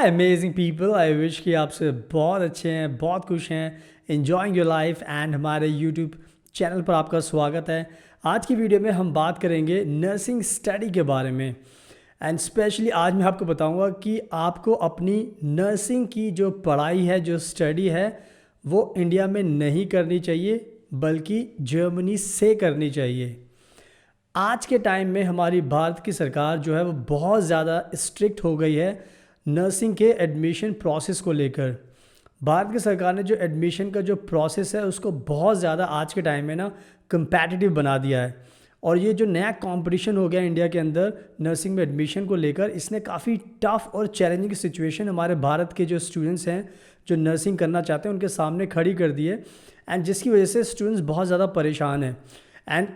Hi amazing people, I wish कि आप सब बहुत अच्छे हैं, बहुत खुश हैं, एंजॉइंग योर लाइफ एंड हमारे यूट्यूब चैनल पर आपका स्वागत है। आज की वीडियो में हम बात करेंगे नर्सिंग स्टडी के बारे में एंड स्पेशली आज मैं आपको बताऊंगा कि आपको अपनी नर्सिंग की जो पढ़ाई है, जो स्टडी है, वो इंडिया में नहीं करनी चाहिए बल्कि जर्मनी से करनी चाहिए। आज के टाइम में हमारी भारत की सरकार जो है वो बहुत ज़्यादा स्ट्रिक्ट हो गई है नर्सिंग के एडमिशन प्रोसेस को लेकर। भारत की सरकार ने जो एडमिशन का जो प्रोसेस है उसको बहुत ज़्यादा आज के टाइम में ना कंपैटिटिव बना दिया है। और ये जो नया कंपटीशन हो गया इंडिया के अंदर नर्सिंग में एडमिशन को लेकर, इसने काफ़ी टफ और चैलेंजिंग सिचुएशन हमारे भारत के जो स्टूडेंट्स हैं जो नर्सिंग करना चाहते हैं उनके सामने खड़ी कर दी है। एंड जिसकी वजह से स्टूडेंट्स बहुत ज़्यादा परेशान हैं। एंड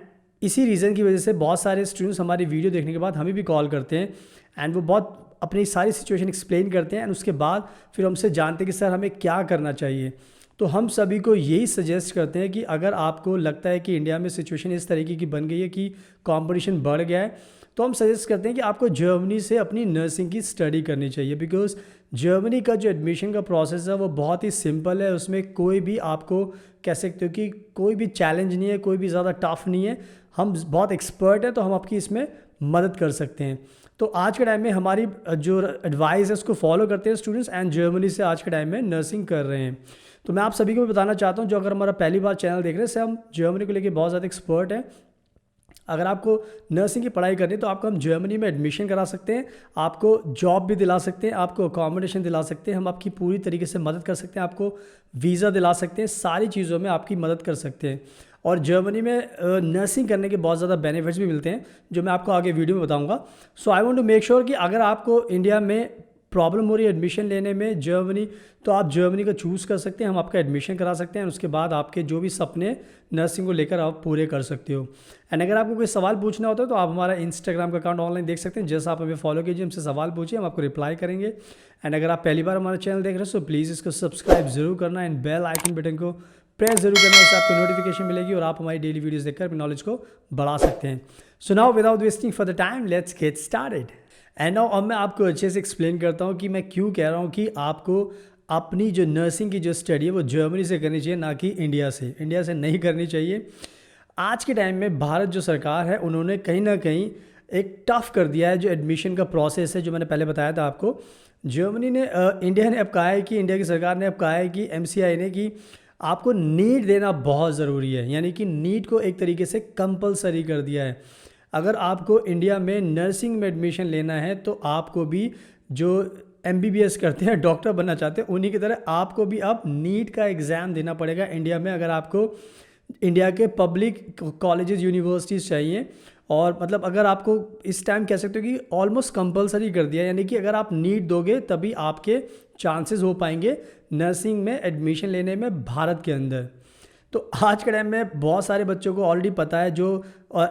इसी रीज़न की वजह से बहुत सारे स्टूडेंट्स हमारी वीडियो देखने के बाद हमें भी कॉल करते हैं एंड वो बहुत अपनी सारी सिचुएशन एक्सप्लेन करते हैं एंड उसके बाद फिर हमसे जानते हैं कि सर हमें क्या करना चाहिए। तो हम सभी को यही सजेस्ट करते हैं कि अगर आपको लगता है कि इंडिया में सिचुएशन इस तरीके की बन गई है कि कंपटीशन बढ़ गया है, तो हम सजेस्ट करते हैं कि आपको जर्मनी से अपनी नर्सिंग की स्टडी करनी चाहिए। बिकॉज जर्मनी का जो एडमिशन का प्रोसेस है वो बहुत ही सिंपल है। उसमें कोई भी आपको कह सकते हो कि कोई भी चैलेंज नहीं है, कोई भी ज़्यादा टफ नहीं है। हम बहुत एक्सपर्ट हैं तो हम आपकी इसमें मदद कर सकते हैं। तो आज के टाइम में हमारी जो एडवाइस है उसको फॉलो करते हैं स्टूडेंट्स एंड जर्मनी से आज के टाइम में नर्सिंग कर रहे हैं। तो मैं आप सभी को भी बताना चाहता हूँ जो अगर हमारा पहली बार चैनल देख रहे हैं, से हम जर्मनी को लेकर बहुत ज़्यादा एक्सपर्ट हैं। अगर आपको नर्सिंग की पढ़ाई करनी है तो आपको हम जर्मनी में एडमिशन करा सकते हैं, आपको जॉब भी दिला सकते हैं, आपको अकोमोडेशन दिला सकते हैं, हम आपकी पूरी तरीके से मदद कर सकते हैं, आपको वीज़ा दिला सकते हैं, सारी चीज़ों में आपकी मदद कर सकते हैं। और जर्मनी में नर्सिंग करने के बहुत ज़्यादा बेनिफिट्स भी मिलते हैं जो मैं आपको आगे वीडियो में बताऊंगा। So I want to make sure कि अगर आपको इंडिया में प्रॉब्लम हो रही है एडमिशन लेने में जर्मनी, तो आप जर्मनी का चूज़ कर सकते हैं, हम आपका एडमिशन करा सकते हैं। उसके बाद आपके जो भी सपने नर्सिंग को लेकर आप पूरे कर सकते हो। एंड अगर आपको कोई सवाल पूछना होता है तो आप हमारा इंस्टाग्राम का अकाउंट ऑनलाइन देख सकते हैं। जैसा आप हमें फॉलो कीजिए, हमसे सवाल पूछिए, हम आपको रिप्लाई करेंगे। एंड अगर आप पहली बार हमारा चैनल देख रहे हो तो प्लीज़ इसको सब्सक्राइब ज़रूर करना एंड बेल आइकन बटन को प्रेस जरूर करना, उससे आपको नोटिफिकेशन मिलेगी और आप हमारी डेली वीडियोस देखकर अपनी नॉलेज को बढ़ा सकते हैं। So now without wasting for the time let's get started. And now अब मैं आपको अच्छे से एक्सप्लेन करता हूँ कि मैं क्यों कह रहा हूँ कि आपको अपनी जो नर्सिंग की जो स्टडी है वो जर्मनी से करनी चाहिए, ना कि इंडिया से। इंडिया से नहीं करनी चाहिए। आज के टाइम में भारत जो सरकार है उन्होंने कहीं ना कहीं एक टफ कर दिया है जो एडमिशन का प्रोसेस है, जो मैंने पहले बताया था आपको। जर्मनी ने इंडिया ने अब कहा है कि इंडिया की सरकार ने अब कहा है कि MCI ने कि आपको नीट देना बहुत ज़रूरी है, यानी कि नीट को एक तरीके से कंपलसरी कर दिया है। अगर आपको इंडिया में नर्सिंग में एडमिशन लेना है तो आपको भी जो MBBS करते हैं, डॉक्टर बनना चाहते हैं, उन्हीं की तरह आपको भी अब नीट का एग्ज़ाम देना पड़ेगा इंडिया में। अगर आपको इंडिया के पब्लिक कॉलेजेस यूनिवर्सिटीज़ चाहिए, और मतलब अगर आपको इस टाइम कह सकते हो कि ऑलमोस्ट कंपलसरी कर दिया, यानी कि अगर आप नीट दोगे तभी आपके चांसेस हो पाएंगे नर्सिंग में एडमिशन लेने में भारत के अंदर। तो आज के टाइम में बहुत सारे बच्चों को ऑलरेडी पता है जो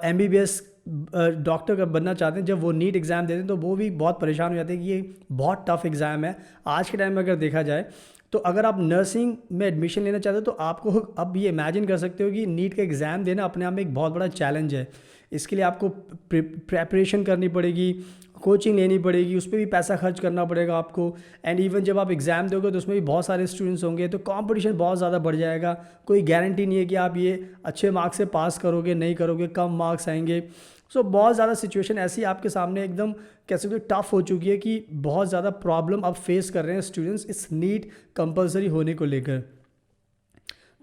MBBS डॉक्टर बनना चाहते हैं, जब वो नीट एग्ज़ाम देते हैं तो वो भी बहुत परेशान हो जाते हैं कि ये बहुत टफ एग्ज़ाम है। आज के टाइम में अगर देखा जाए तो अगर आप नर्सिंग में एडमिशन लेना चाहते हो तो आपको अब ये इमेजिन कर सकते हो कि नीट का एग्ज़ाम देना अपने आप में एक बहुत बड़ा चैलेंज है। इसके लिए आपको प्रेपरेशन करनी पड़ेगी, कोचिंग लेनी पड़ेगी, उस पर भी पैसा खर्च करना पड़ेगा आपको। एंड इवन जब आप एग्ज़ाम दोगे तो उसमें भी बहुत सारे स्टूडेंट्स होंगे, तो कंपटीशन बहुत ज़्यादा बढ़ जाएगा। कोई गारंटी नहीं है कि आप ये अच्छे मार्क्स से पास करोगे, नहीं करोगे, कम मार्क्स आएंगे। सो बहुत ज़्यादा सिचुएशन ऐसी आपके सामने एकदम कह सकते हो टफ हो चुकी है कि बहुत ज़्यादा प्रॉब्लम अब फेस कर रहे हैं स्टूडेंट्स इस नीट कंपलसरी होने को लेकर।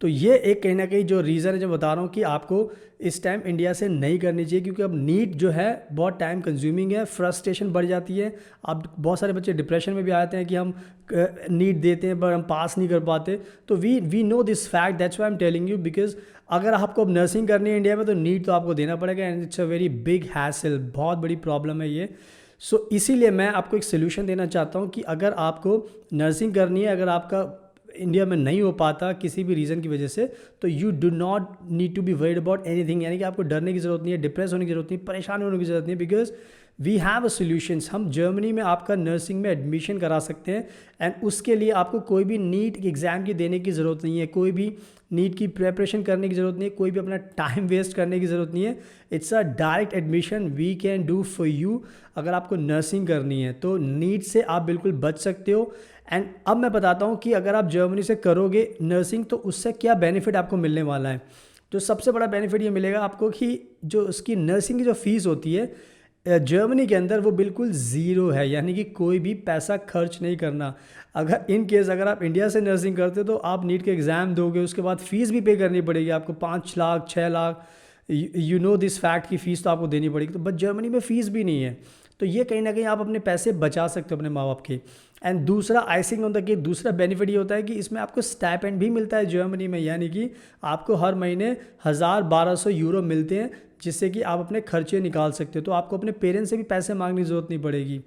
तो ये एक कहीं ना कहीं जो रीज़न है जो बता रहा हूँ कि आपको इस टाइम इंडिया से नहीं करनी चाहिए, क्योंकि अब नीट जो है बहुत टाइम कंज्यूमिंग है, फ्रस्ट्रेशन बढ़ जाती है। अब बहुत सारे बच्चे डिप्रेशन में भी आते हैं कि हम नीट देते हैं पर हम पास नहीं कर पाते। तो we know this fact, that's why I am telling you. Because अगर आपको अब नर्सिंग करनी है इंडिया में तो नीट तो आपको देना पड़ेगा and it's a very big hassle, बहुत बड़ी प्रॉब्लम है ये। सो इसीलिए मैं आपको एक सोल्यूशन देना चाहता हूँ कि अगर आपको नर्सिंग करनी है, अगर आपका इंडिया में नहीं हो पाता किसी भी रीज़न की वजह से, तो you do not need to be worried about anything, यानी कि आपको डरने की ज़रूरत नहीं है, डिप्रेस होने की ज़रूरत नहीं, परेशान होने की ज़रूरत नहीं। Because we have a solutions. हम जर्मनी में आपका नर्सिंग में एडमिशन करा सकते हैं एंड उसके लिए आपको कोई भी नीट एग्ज़ाम की देने की ज़रूरत नहीं है, कोई भी नीट की प्रिपरेशन करने की ज़रूरत नहीं है, कोई भी अपना टाइम वेस्ट करने की ज़रूरत नहीं है। It's a direct admission we can do for you. अगर आपको नर्सिंग करनी है तो नीट से आप बिल्कुल बच सकते हो। एंड अब मैं बताता हूँ कि अगर आप जर्मनी से करोगे नर्सिंग तो उससे क्या बेनिफिट आपको मिलने वाला है। तो सबसे बड़ा बेनिफिट ये मिलेगा आपको कि जो उसकी नर्सिंग की जो फ़ीस होती है जर्मनी के अंदर वो बिल्कुल ज़ीरो है, यानी कि कोई भी पैसा खर्च नहीं करना। अगर इन केस अगर आप इंडिया से नर्सिंग करते हो तो आप नीट के एग्ज़ाम दोगे, उसके बाद फ़ीस भी पे करनी पड़ेगी आपको 5 lakh 6 lakh, you know this fact की फ़ीस तो आपको देनी पड़ेगी। तो बट जर्मनी में फ़ीस भी नहीं है, तो ये कहीं ना कहीं आप अपने पैसे बचा सकते हो अपने माँ बाप के। एंड दूसरा आइसिंग ऑन द केक, दूसरा बेनिफिट ये होता है कि इसमें आपको स्टाइपेंड भी मिलता है जर्मनी में, यानी कि आपको हर महीने 1000-1200 यूरो मिलते हैं, जिससे कि आप अपने खर्चे निकाल सकते हो। तो आपको अपने पेरेंट्स से भी पैसे मांगने की ज़रूरत नहीं पड़ेगी।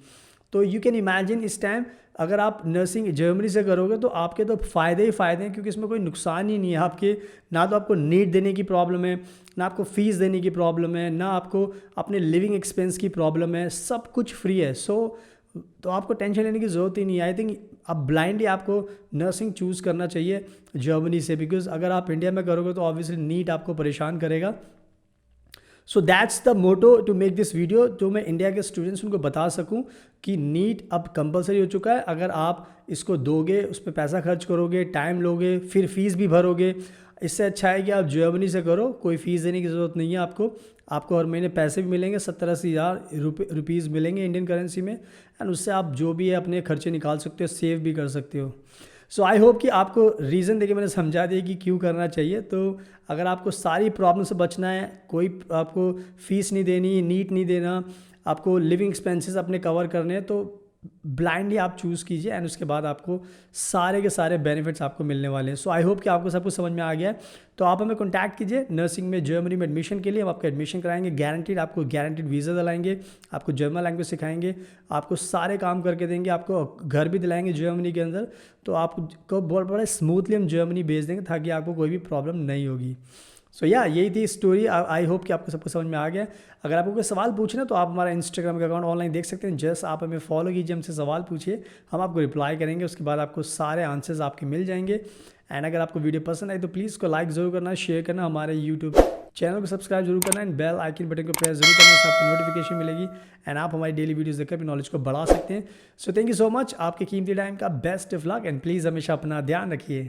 तो यू कैन इमेजिन इस टाइम अगर आप नर्सिंग जर्मनी से करोगे तो आपके तो फ़ायदे ही फ़ायदे हैं, क्योंकि इसमें कोई नुकसान ही नहीं है आपके। ना तो आपको नीट देने की प्रॉब्लम है, ना आपको फ़ीस देने की प्रॉब्लम है, ना आपको अपने लिविंग एक्सपेंस की प्रॉब्लम है, सब कुछ फ्री है। तो आपको टेंशन लेने की ज़रूरत ही नहीं है। आई थिंक अब ब्लाइंडली आपको नर्सिंग चूज़ करना चाहिए जर्मनी से, बिकॉज अगर आप इंडिया में करोगे तो ऑब्वियसली नीट आपको परेशान करेगा। So that's the motto to make this video, जो मैं इंडिया के स्टूडेंट्स उनको बता सकूं कि नीट अब कंपलसरी हो चुका है। अगर आप इसको दोगे, उस पर पैसा खर्च करोगे, टाइम लोगे, फिर फीस भी भरोगे, इससे अच्छा है कि आप जर्मनी से करो, कोई फ़ीस देने की ज़रूरत नहीं है आपको हर महीने पैसे भी मिलेंगे, 70-80 हज़ार रुपीज़ मिलेंगे इंडियन करेंसी में, एंड उससे आप जो भी है अपने खर्चे निकाल सकते हो, सेव भी कर सकते हो। सो आई होप कि आपको रीज़न देके मैंने समझा दिया कि क्यों करना चाहिए। तो अगर आपको सारी प्रॉब्लम से बचना है, कोई आपको फ़ीस नहीं देनी, नीट नहीं देना, आपको लिविंग एक्सपेंसेस अपने कवर करने हैं, तो ब्लाइंडली आप चूज़ कीजिए एंड उसके बाद आपको सारे के सारे बेनिफिट्स आपको मिलने वाले हैं। सो आई होप कि आपको सब कुछ समझ में आ गया है। तो आप हमें कॉन्टैक्ट कीजिए नर्सिंग में जर्मनी में एडमिशन के लिए, हम आपका एडमिशन कराएंगे, गारंटीड आपको गारंटीड वीज़ा दिलाएंगे, आपको जर्मन लैंग्वेज सिखाएंगे, आपको सारे काम करके देंगे, आपको घर भी दिलाएंगे जर्मनी के अंदर। तो आपको बहुत बड़ा स्मूथली हम जर्मनी भेज देंगे ताकि आपको कोई भी प्रॉब्लम नहीं होगी। सो यही थी स्टोरी। आई होप कि आपको सबको समझ में आ गया। अगर आपको कोई सवाल पूछना तो आप हमारा इंस्टाग्राम का अकाउंट ऑनलाइन देख सकते हैं, जस्ट आप हमें फॉलो कीजिए, हमसे सवाल पूछिए, हम आपको रिप्लाई करेंगे, उसके बाद आपको सारे आंसर्स आपके मिल जाएंगे। एंड अगर आपको वीडियो पसंद आए तो प्लीज़ उसको लाइक ज़रूर करना, शेयर करना, हमारे यूट्यूब चैनल को सब्सक्राइब जरूर करना, एंड बेल आइकन बटन को प्रेस जरूर करना, इससे आपको नोटिफिकेशन मिलेगी एंड आप हमारी डेली वीडियोस देखकर अपनी नॉलेज को बढ़ा सकते हैं। So thank you so much, आपके कीमती टाइम का best of luck, and please हमेशा अपना ध्यान रखिए।